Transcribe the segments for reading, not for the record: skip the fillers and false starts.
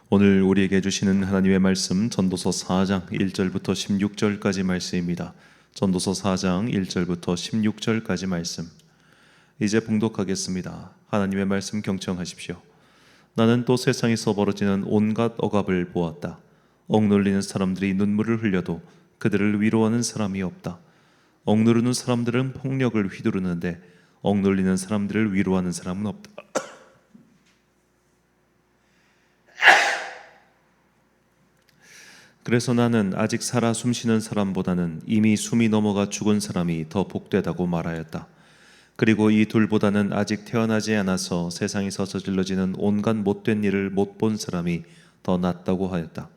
오늘 우리에게 주시는 하나님의 말씀 전도서 4장 1절부터 16절까지 말씀입니다. 전도서 4장 1절부터 16절까지 말씀. 이제 봉독하겠습니다. 하나님의 말씀 경청하십시오. 나는 또 세상에서 벌어지는 온갖 억압을 보았다. 억눌리는 사람들이 눈물을 흘려도 그들을 위로하는 사람이 없다. 억누르는 사람들은 폭력을 휘두르는데 억눌리는 사람들을 위로하는 사람은 없다. 그래서 나는 아직 살아 숨쉬는 사람보다는 이미 숨이 넘어가 죽은 사람이 더 복되다고 말하였다. 그리고 이 둘보다는 아직 태어나지 않아서 세상에서 저질러지는 온갖 못된 일을 못 본 사람이 더 낫다고 하였다.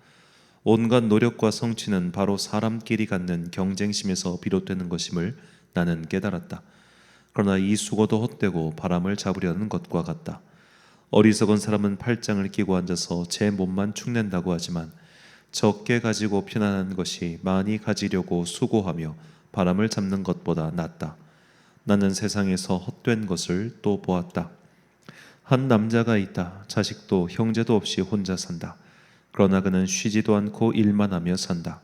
온갖 노력과 성취는 바로 사람끼리 갖는 경쟁심에서 비롯되는 것임을 나는 깨달았다. 그러나 이 수고도 헛되고 바람을 잡으려는 것과 같다. 어리석은 사람은 팔짱을 끼고 앉아서 제 몸만 축낸다고 하지만 적게 가지고 편안한 것이 많이 가지려고 수고하며 바람을 잡는 것보다 낫다. 나는 세상에서 헛된 것을 또 보았다. 한 남자가 있다. 자식도 형제도 없이 혼자 산다. 그러나 그는 쉬지도 않고 일만 하며 산다.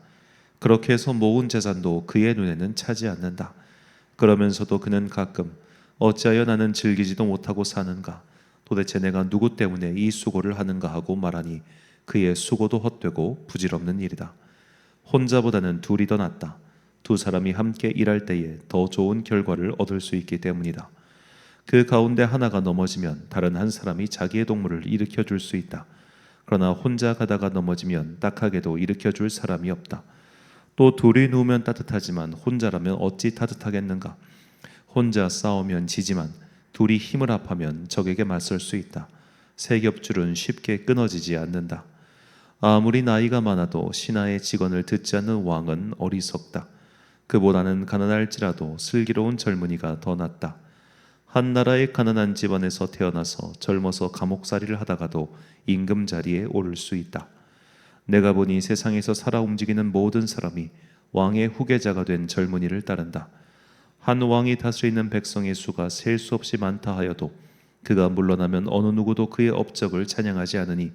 그렇게 해서 모은 재산도 그의 눈에는 차지 않는다. 그러면서도 그는 가끔 어찌하여 나는 즐기지도 못하고 사는가? 도대체 내가 누구 때문에 이 수고를 하는가 하고 말하니 그의 수고도 헛되고 부질없는 일이다. 혼자보다는 둘이 더 낫다. 두 사람이 함께 일할 때에 더 좋은 결과를 얻을 수 있기 때문이다. 그 가운데 하나가 넘어지면 다른 한 사람이 자기의 동물을 일으켜 줄 수 있다. 그러나 혼자 가다가 넘어지면 딱하게도 일으켜 줄 사람이 없다. 또 둘이 누우면 따뜻하지만 혼자라면 어찌 따뜻하겠는가? 혼자 싸우면 지지만 둘이 힘을 합하면 적에게 맞설 수 있다. 세 겹줄은 쉽게 끊어지지 않는다. 아무리 나이가 많아도 신하의 직언을 듣지 않는 왕은 어리석다. 그보다는 가난할지라도 슬기로운 젊은이가 더 낫다. 한 나라의 가난한 집안에서 태어나서 젊어서 감옥살이를 하다가도 임금 자리에 오를 수 있다. 내가 보니 세상에서 살아 움직이는 모든 사람이 왕의 후계자가 된 젊은이를 따른다. 한 왕이 다스리는 백성의 수가 셀 수 없이 많다 하여도 그가 물러나면 어느 누구도 그의 업적을 찬양하지 않으니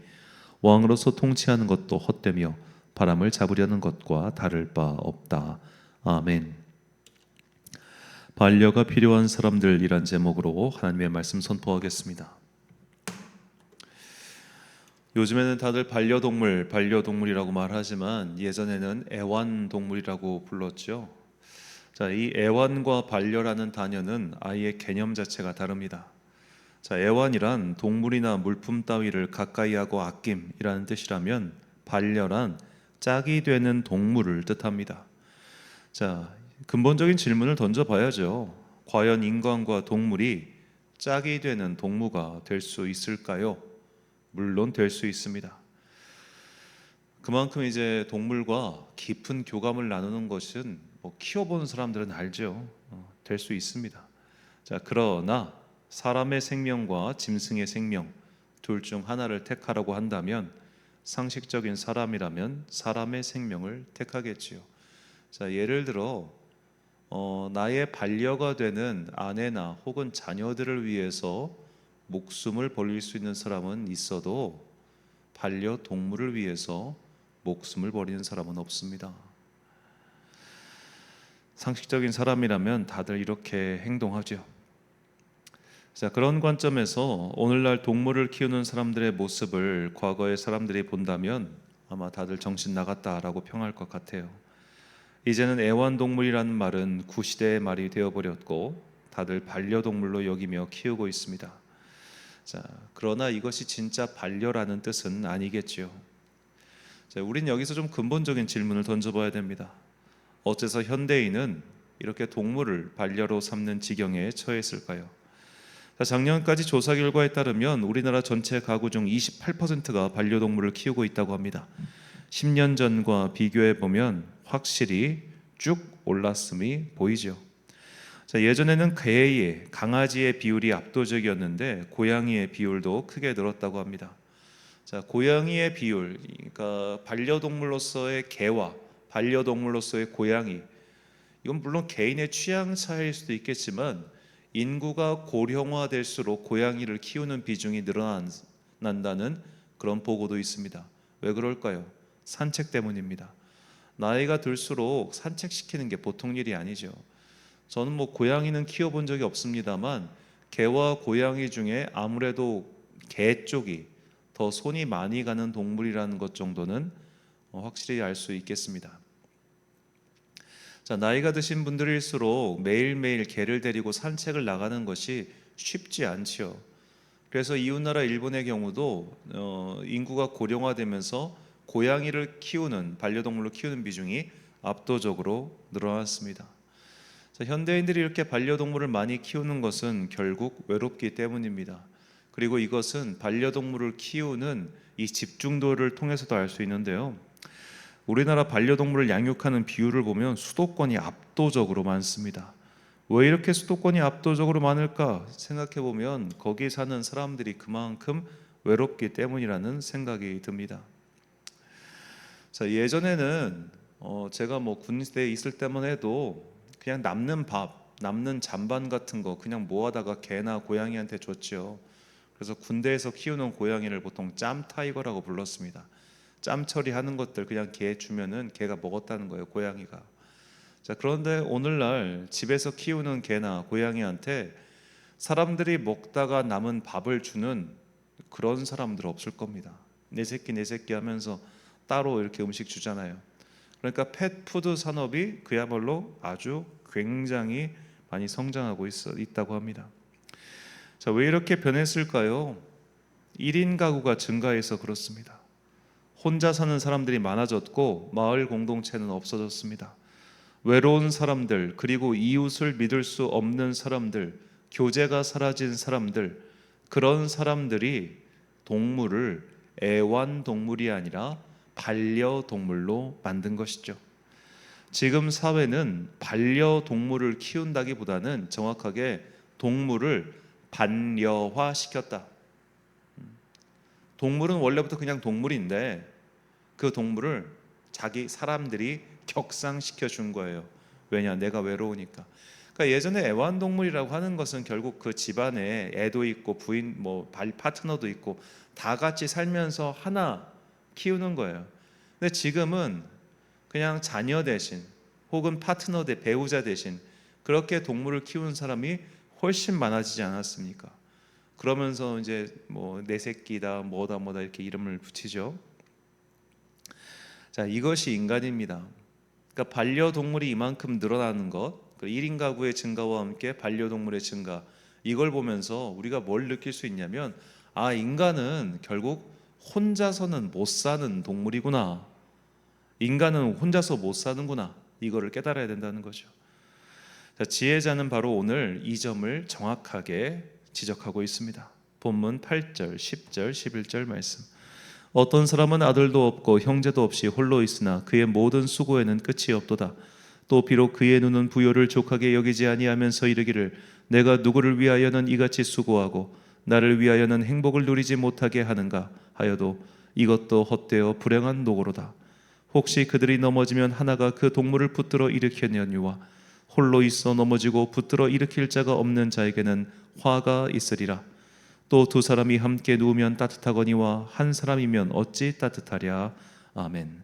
왕으로서 통치하는 것도 헛되며 바람을 잡으려는 것과 다를 바 없다. 아멘. 반려가 필요한 사람들이란 제목으로 하나님의 말씀 선포하겠습니다. 요즘에는 다들 반려동물이라고 말하지만 예전에는 애완동물이라고 불렀죠. 자, 이 애완과 반려라는 단어는 아예 개념 자체가 다릅니다. 자, 애완이란 동물이나 물품 따위를 가까이 하고 아낌이라는 뜻이라면 반려란 짝이 되는 동물을 뜻합니다. 자, 근본적인 질문을 던져봐야죠. 과연 인간과 동물이 짝이 되는 동무가 될 수 있을까요? 물론 될 수 있습니다. 그만큼 이제 동물과 깊은 교감을 나누는 것은 키워본 사람들은 알죠. 될 수 있습니다. 자, 그러나 사람의 생명과 짐승의 생명 둘 중 하나를 택하라고 한다면 상식적인 사람이라면 사람의 생명을 택하겠지요. 자, 예를 들어 나의 반려가 되는 아내나 혹은 자녀들을 위해서 목숨을 버릴 수 있는 사람은 있어도 반려동물을 위해서 목숨을 버리는 사람은 없습니다. 상식적인 사람이라면 다들 이렇게 행동하죠. 자, 그런 관점에서 오늘날 동물을 키우는 사람들의 모습을 과거의 사람들이 본다면 아마 다들 정신 나갔다라고 평할 것 같아요. 이제는 애완동물이라는 말은 구시대의 말이 되어버렸고 다들 반려동물로 여기며 키우고 있습니다. 자, 그러나 이것이 진짜 반려라는 뜻은 아니겠죠. 자, 우린 여기서 좀 근본적인 질문을 던져봐야 됩니다. 어째서 현대인은 이렇게 동물을 반려로 삼는 지경에 처했을까요? 자, 작년까지 조사 결과에 따르면 우리나라 전체 가구 중 28%가 반려동물을 키우고 있다고 합니다. 10년 전과 비교해 보면 확실히 쭉 올랐음이 보이죠. 자, 예전에는 개의 강아지의 비율이 압도적이었는데 고양이의 비율도 크게 늘었다고 합니다. 자, 고양이의 비율, 그러니까 반려동물로서의 개와 반려동물로서의 고양이, 이건 물론 개인의 취향 차이일 수도 있겠지만 인구가 고령화될수록 고양이를 키우는 비중이 늘어난다는 그런 보고도 있습니다. 왜 그럴까요? 산책 때문입니다. 나이가 들수록 산책시키는 게 보통 일이 아니죠. 저는 고양이는 키워본 적이 없습니다만 개와 고양이 중에 아무래도 개 쪽이 더 손이 많이 가는 동물이라는 것 정도는 확실히 알 수 있겠습니다. 자, 나이가 드신 분들일수록 매일매일 개를 데리고 산책을 나가는 것이 쉽지 않지요. 그래서 이웃나라 일본의 경우도 인구가 고령화되면서 고양이를 키우는 반려동물로 키우는 비중이 압도적으로 늘어났습니다. 자, 현대인들이 이렇게 반려동물을 많이 키우는 것은 결국 외롭기 때문입니다. 그리고 이것은 반려동물을 키우는 이 집중도를 통해서도 알 수 있는데요. 우리나라 반려동물을 양육하는 비율을 보면 수도권이 압도적으로 많습니다. 왜 이렇게 수도권이 압도적으로 많을까 생각해 보면 거기 사는 사람들이 그만큼 외롭기 때문이라는 생각이 듭니다. 자, 예전에는 제가 군대에 있을 때만 해도 그냥 남는 밥, 남는 잔반 같은 거 그냥 모아다가 개나 고양이한테 줬죠. 그래서 군대에서 키우는 고양이를 보통 짬 타이거라고 불렀습니다. 짬 처리하는 것들 그냥 개 주면은 개가 먹었다는 거예요, 고양이가. 자, 그런데 오늘날 집에서 키우는 개나 고양이한테 사람들이 먹다가 남은 밥을 주는 그런 사람들 없을 겁니다. 내 새끼 내 새끼 하면서 따로 이렇게 음식 주잖아요. 그러니까 펫푸드 산업이 그야말로 아주 굉장히 많이 성장하고 있다고 합니다. 자, 왜 이렇게 변했을까요? 1인 가구가 증가해서 그렇습니다. 혼자 사는 사람들이 많아졌고 마을 공동체는 없어졌습니다. 외로운 사람들, 그리고 이웃을 믿을 수 없는 사람들, 교제가 사라진 사람들, 그런 사람들이 동물을 애완동물이 아니라 반려동물로 만든 것이죠. 지금 사회는 반려동물을 키운다기보다는 정확하게 동물을 반려화시켰다. 동물은 원래부터 그냥 동물인데 그 동물을 사람들이 격상시켜 준 거예요. 왜냐? 내가 외로우니까. 그러니까 예전에 애완동물이라고 하는 것은 결국 그 집안에 애도 있고 부인, 파트너도 있고 다 같이 살면서 하나 키우는 거예요. 근데 지금은 그냥 자녀 대신 혹은 파트너 배우자 대신 그렇게 동물을 키우는 사람이 훨씬 많아지지 않았습니까? 그러면서 이제 내 새끼다 뭐다 이렇게 이름을 붙이죠. 자, 이것이 인간입니다. 그러니까 반려동물이 이만큼 늘어나는 것, 1인 가구의 증가와 함께 반려동물의 증가, 이걸 보면서 우리가 뭘 느낄 수 있냐면 인간은 결국 혼자서는 못 사는 동물이구나. 인간은 혼자서 못 사는구나. 이거를 깨달아야 된다는 거죠. 자, 지혜자는 바로 오늘 이 점을 정확하게 지적하고 있습니다. 본문 8절, 10절, 11절 말씀. 어떤 사람은 아들도 없고 형제도 없이 홀로 있으나 그의 모든 수고에는 끝이 없도다. 또 비록 그의 눈은 부요를 족하게 여기지 아니하면서 이르기를 내가 누구를 위하여는 이같이 수고하고 나를 위하여는 행복을 누리지 못하게 하는가 하여도 이것도 헛되어 불행한 노고로다. 혹시 그들이 넘어지면 하나가 그 동물을 붙들어 일으켰느니와 홀로 있어 넘어지고 붙들어 일으킬 자가 없는 자에게는 화가 있으리라. 또 두 사람이 함께 누우면 따뜻하거니와 한 사람이면 어찌 따뜻하랴. 아멘.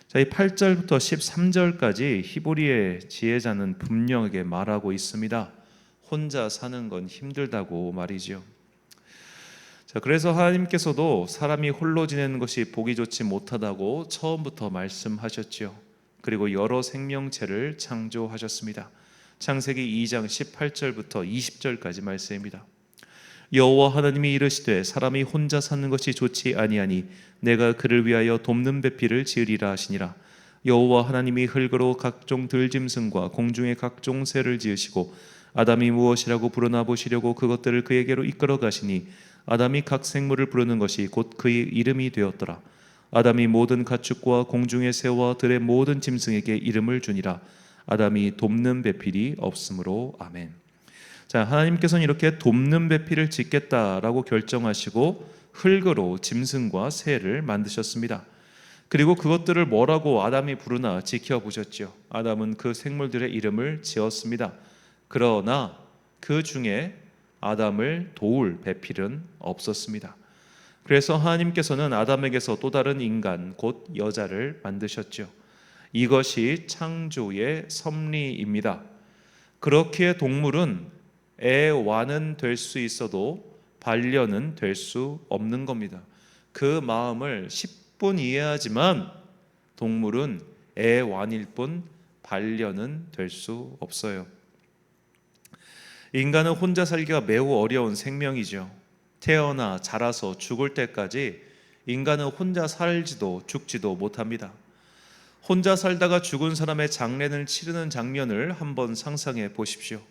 자, 이 8절부터 13절까지 히브리의 지혜자는 분명하게 말하고 있습니다. 혼자 사는 건 힘들다고 말이죠. 자, 그래서 하나님께서도 사람이 홀로 지내는 것이 보기 좋지 못하다고 처음부터 말씀하셨지요. 그리고 여러 생명체를 창조하셨습니다. 창세기 2장 18절부터 20절까지 말씀입니다. 여호와 하나님이 이르시되 사람이 혼자 사는 것이 좋지 아니하니 내가 그를 위하여 돕는 배필을 지으리라 하시니라. 여호와 하나님이 흙으로 각종 들짐승과 공중의 각종 새를 지으시고 아담이 무엇이라고 부르나 보시려고 그것들을 그에게로 이끌어 가시니 아담이 각 생물을 부르는 것이 곧 그의 이름이 되었더라. 아담이 모든 가축과 공중의 새와 들의 모든 짐승에게 이름을 주니라. 아담이 돕는 배필이 없으므로. 아멘. 자, 하나님께서는 이렇게 돕는 배필을 짓겠다라고 결정하시고 흙으로 짐승과 새를 만드셨습니다. 그리고 그것들을 뭐라고 아담이 부르나 지켜보셨죠. 아담은 그 생물들의 이름을 지었습니다. 그러나 그 중에 아담을 도울 배필은 없었습니다. 그래서 하나님께서는 아담에게서 또 다른 인간, 곧 여자를 만드셨죠. 이것이 창조의 섭리입니다. 그렇기에 동물은 애완은 될 수 있어도 반려는 될 수 없는 겁니다. 그 마음을 10분 이해하지만 동물은 애완일 뿐 반려는 될 수 없어요. 인간은 혼자 살기가 매우 어려운 생명이죠. 태어나 자라서 죽을 때까지 인간은 혼자 살지도 죽지도 못합니다. 혼자 살다가 죽은 사람의 장례를 치르는 장면을 한번 상상해 보십시오.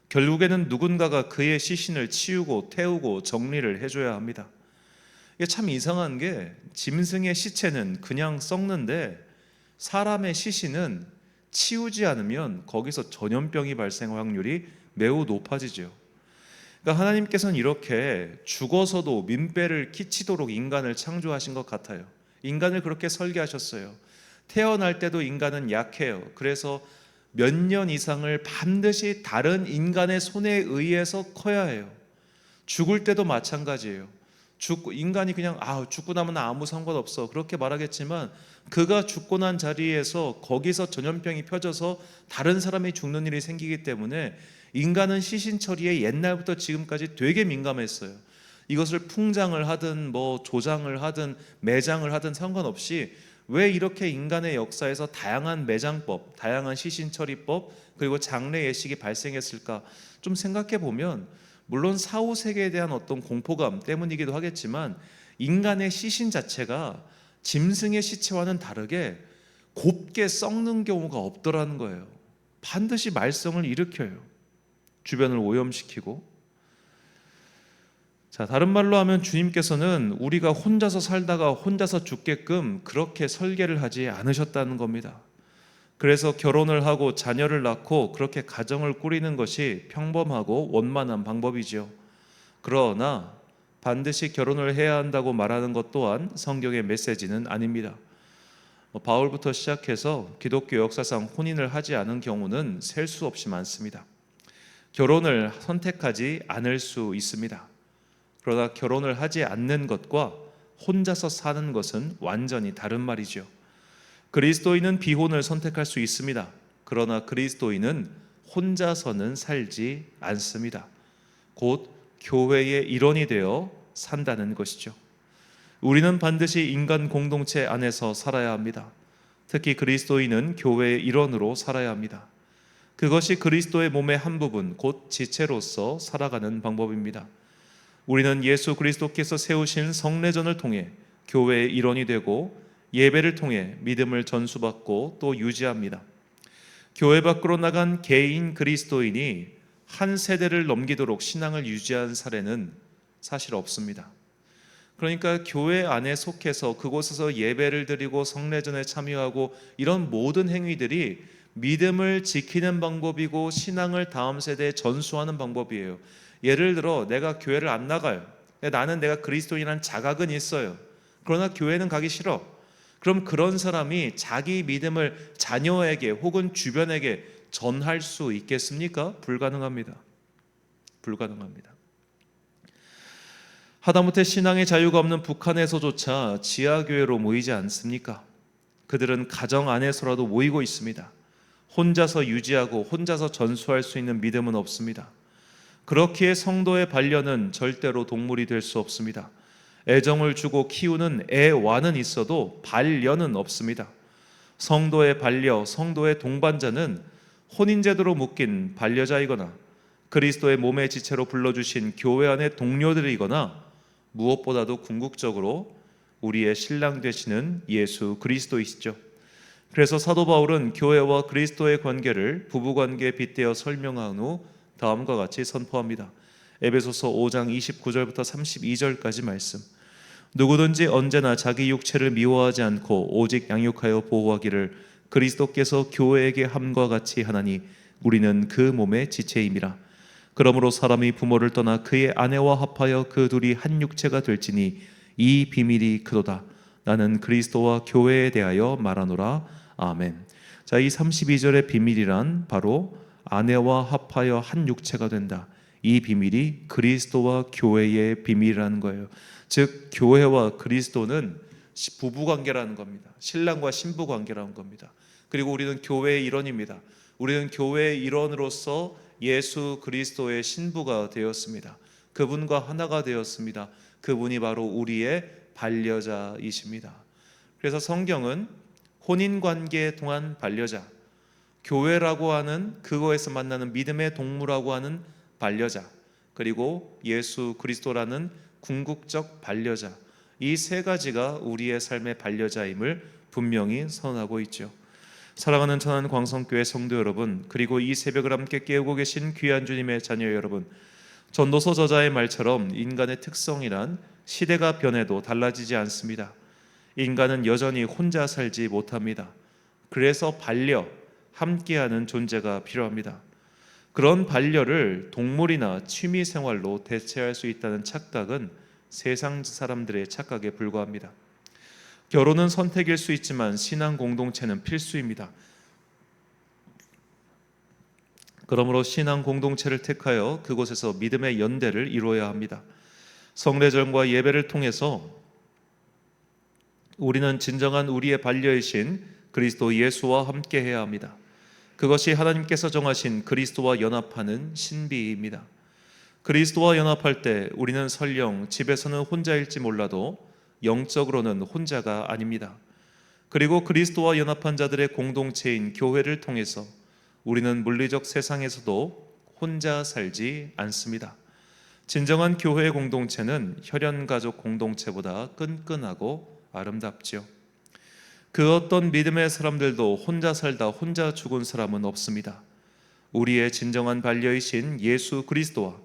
결국에는 누군가가 그의 시신을 치우고 태우고 정리를 해줘야 합니다. 이게 참 이상한 게 짐승의 시체는 그냥 썩는데 사람의 시신은 치우지 않으면 거기서 전염병이 발생 확률이 매우 높아지죠. 그러니까 하나님께서는 이렇게 죽어서도 민폐를 끼치도록 인간을 창조하신 것 같아요. 인간을 그렇게 설계하셨어요. 태어날 때도 인간은 약해요. 그래서 몇 년 이상을 반드시 다른 인간의 손에 의해서 커야 해요. 죽을 때도 마찬가지예요. 인간이 그냥 죽고 나면 아무 상관없어 그렇게 말하겠지만 그가 죽고 난 자리에서 거기서 전염병이 펴져서 다른 사람이 죽는 일이 생기기 때문에 인간은 시신 처리에 옛날부터 지금까지 되게 민감했어요. 이것을 풍장을 하든 조장을 하든 매장을 하든 상관없이 왜 이렇게 인간의 역사에서 다양한 매장법, 다양한 시신 처리법, 그리고 장례 예식이 발생했을까 좀 생각해 보면 물론 사후 세계에 대한 어떤 공포감 때문이기도 하겠지만 인간의 시신 자체가 짐승의 시체와는 다르게 곱게 썩는 경우가 없더라는 거예요. 반드시 말썽을 일으켜요. 주변을 오염시키고. 자, 다른 말로 하면 주님께서는 우리가 혼자서 살다가 혼자서 죽게끔 그렇게 설계를 하지 않으셨다는 겁니다. 그래서 결혼을 하고 자녀를 낳고 그렇게 가정을 꾸리는 것이 평범하고 원만한 방법이지요. 그러나 반드시 결혼을 해야 한다고 말하는 것 또한 성경의 메시지는 아닙니다. 바울부터 시작해서 기독교 역사상 혼인을 하지 않은 경우는 셀 수 없이 많습니다. 결혼을 선택하지 않을 수 있습니다. 그러나 결혼을 하지 않는 것과 혼자서 사는 것은 완전히 다른 말이죠. 그리스도인은 비혼을 선택할 수 있습니다. 그러나 그리스도인은 혼자서는 살지 않습니다. 곧 교회의 일원이 되어 산다는 것이죠. 우리는 반드시 인간 공동체 안에서 살아야 합니다. 특히 그리스도인은 교회의 일원으로 살아야 합니다. 그것이 그리스도의 몸의 한 부분, 곧 지체로서 살아가는 방법입니다. 우리는 예수 그리스도께서 세우신 성례전을 통해 교회의 일원이 되고 예배를 통해 믿음을 전수받고 또 유지합니다. 교회 밖으로 나간 개인 그리스도인이 한 세대를 넘기도록 신앙을 유지한 사례는 사실 없습니다. 그러니까 교회 안에 속해서 그곳에서 예배를 드리고 성례전에 참여하고 이런 모든 행위들이 믿음을 지키는 방법이고 신앙을 다음 세대에 전수하는 방법이에요. 예를 들어 내가 교회를 안 나가요. 내가 그리스도인이라는 자각은 있어요. 그러나 교회는 가기 싫어. 그럼 그런 사람이 자기 믿음을 자녀에게 혹은 주변에게 전할 수 있겠습니까? 불가능합니다. 불가능합니다. 하다못해 신앙의 자유가 없는 북한에서조차 지하교회로 모이지 않습니까? 그들은 가정 안에서라도 모이고 있습니다. 혼자서 유지하고 혼자서 전수할 수 있는 믿음은 없습니다. 그렇기에 성도의 반려는 절대로 동물이 될 수 없습니다. 애정을 주고 키우는 애완은 있어도 반려는 없습니다. 성도의 반려, 성도의 동반자는 혼인제도로 묶인 반려자이거나 그리스도의 몸의 지체로 불러주신 교회 안의 동료들이거나 무엇보다도 궁극적으로 우리의 신랑 되시는 예수 그리스도이시죠. 그래서 사도 바울은 교회와 그리스도의 관계를 부부관계에 빗대어 설명한 후 다음과 같이 선포합니다. 에베소서 5장 29절부터 32절까지 말씀. 누구든지 언제나 자기 육체를 미워하지 않고 오직 양육하여 보호하기를 그리스도께서 교회에게 함과 같이 하나니 우리는 그 몸의 지체임이라. 그러므로 사람이 부모를 떠나 그의 아내와 합하여 그 둘이 한 육체가 될지니 이 비밀이 크도다. 나는 그리스도와 교회에 대하여 말하노라. 아멘. 자, 이 32절의 비밀이란 바로 아내와 합하여 한 육체가 된다. 이 비밀이 그리스도와 교회의 비밀이라는 거예요. 즉 교회와 그리스도는 부부 관계라는 겁니다. 신랑과 신부 관계라는 겁니다. 그리고 우리는 교회의 일원입니다. 우리는 교회의 일원으로서 예수 그리스도의 신부가 되었습니다. 그분과 하나가 되었습니다. 그분이 바로 우리의 반려자이십니다. 그래서 성경은 혼인관계에 통한 반려자, 교회라고 하는 그거에서 만나는 믿음의 동무라고 하는 반려자, 그리고 예수 그리스도라는 궁극적 반려자, 이 세 가지가 우리의 삶의 반려자임을 분명히 선언하고 있죠. 사랑하는 천안 광성교회 성도 여러분, 그리고 이 새벽을 함께 깨우고 계신 귀한 주님의 자녀 여러분, 전도서 저자의 말처럼 인간의 특성이란 시대가 변해도 달라지지 않습니다. 인간은 여전히 혼자 살지 못합니다. 그래서 반려, 함께하는 존재가 필요합니다. 그런 반려를 동물이나 취미 생활로 대체할 수 있다는 착각은 세상 사람들의 착각에 불과합니다. 결혼은 선택일 수 있지만 신앙 공동체는 필수입니다. 그러므로 신앙 공동체를 택하여 그곳에서 믿음의 연대를 이루어야 합니다. 성례절과 예배를 통해서 우리는 진정한 우리의 반려이신 그리스도 예수와 함께 해야 합니다. 그것이 하나님께서 정하신 그리스도와 연합하는 신비입니다. 그리스도와 연합할 때 우리는 설령 집에서는 혼자일지 몰라도 영적으로는 혼자가 아닙니다. 그리고 그리스도와 연합한 자들의 공동체인 교회를 통해서 우리는 물리적 세상에서도 혼자 살지 않습니다. 진정한 교회의 공동체는 혈연가족 공동체보다 끈끈하고 아름답지요. 그 어떤 믿음의 사람들도 혼자 살다 혼자 죽은 사람은 없습니다. 우리의 진정한 반려이신 예수 그리스도와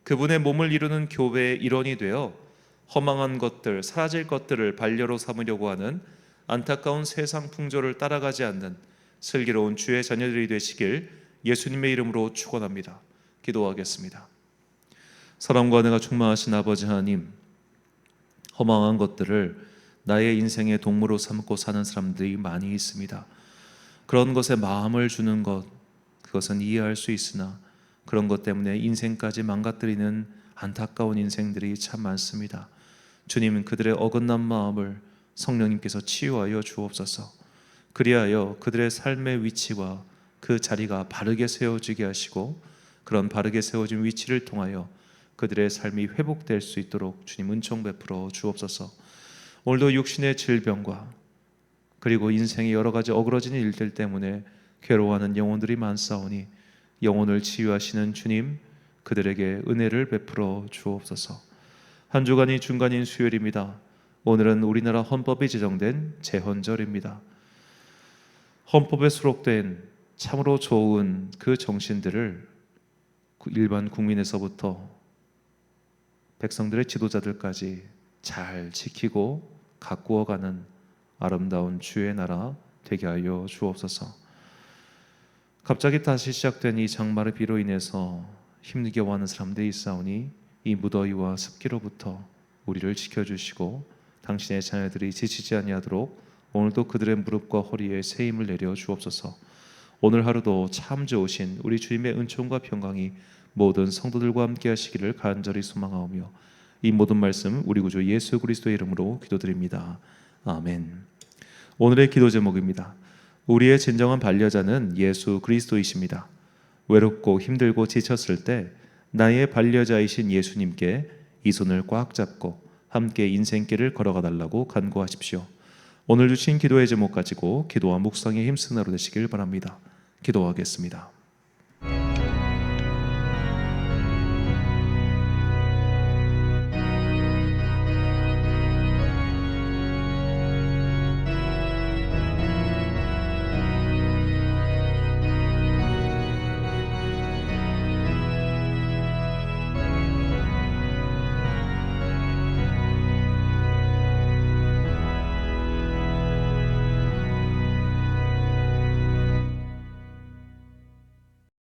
그분의 몸을 이루는 교회의 일원이 되어 허망한 것들, 사라질 것들을 반려로 삼으려고 하는 안타까운 세상 풍조를 따라가지 않는 슬기로운 주의 자녀들이 되시길 예수님의 이름으로 축원합니다. 기도하겠습니다. 사랑과 은혜가 충만하신 아버지 하나님, 허망한 것들을 나의 인생의 동무로 삼고 사는 사람들이 많이 있습니다. 그런 것에 마음을 주는 것, 그것은 이해할 수 있으나 그런 것 때문에 인생까지 망가뜨리는 안타까운 인생들이 참 많습니다. 주님, 그들의 어긋난 마음을 성령님께서 치유하여 주옵소서. 그리하여 그들의 삶의 위치와 그 자리가 바르게 세워지게 하시고 그런 바르게 세워진 위치를 통하여 그들의 삶이 회복될 수 있도록 주님 은총 베풀어 주옵소서. 오늘도 육신의 질병과 그리고 인생의 여러 가지 어그러진 일들 때문에 괴로워하는 영혼들이 많사오니 영혼을 치유하시는 주님, 그들에게 은혜를 베풀어 주옵소서. 한 주간이 중간인 수요일입니다. 오늘은 우리나라 헌법이 제정된 제헌절입니다. 헌법에 수록된 참으로 좋은 그 정신들을 일반 국민에서부터 백성들의 지도자들까지 잘 지키고 가꾸어가는 아름다운 주의 나라 되게 하여 주옵소서. 갑자기 다시 시작된 이 장마의 비로 인해서 힘겨워하는 사람들이 있사오니 이 무더위와 습기로부터 우리를 지켜주시고 당신의 자녀들이 지치지 아니하도록 오늘도 그들의 무릎과 허리에 새 힘을 내려 주옵소서. 오늘 하루도 참 좋으신 우리 주님의 은총과 평강이 모든 성도들과 함께 하시기를 간절히 소망하오며 이 모든 말씀 우리 구주 예수 그리스도의 이름으로 기도드립니다. 아멘. 오늘의 기도 제목입니다. 우리의 진정한 반려자는 예수 그리스도이십니다. 외롭고 힘들고 지쳤을 때 나의 반려자이신 예수님께 이 손을 꽉 잡고 함께 인생길을 걸어가 달라고 간구하십시오. 오늘 주신 기도의 제목 가지고 기도와 묵상에 힘쓰는 하루 되시길 바랍니다. 기도하겠습니다.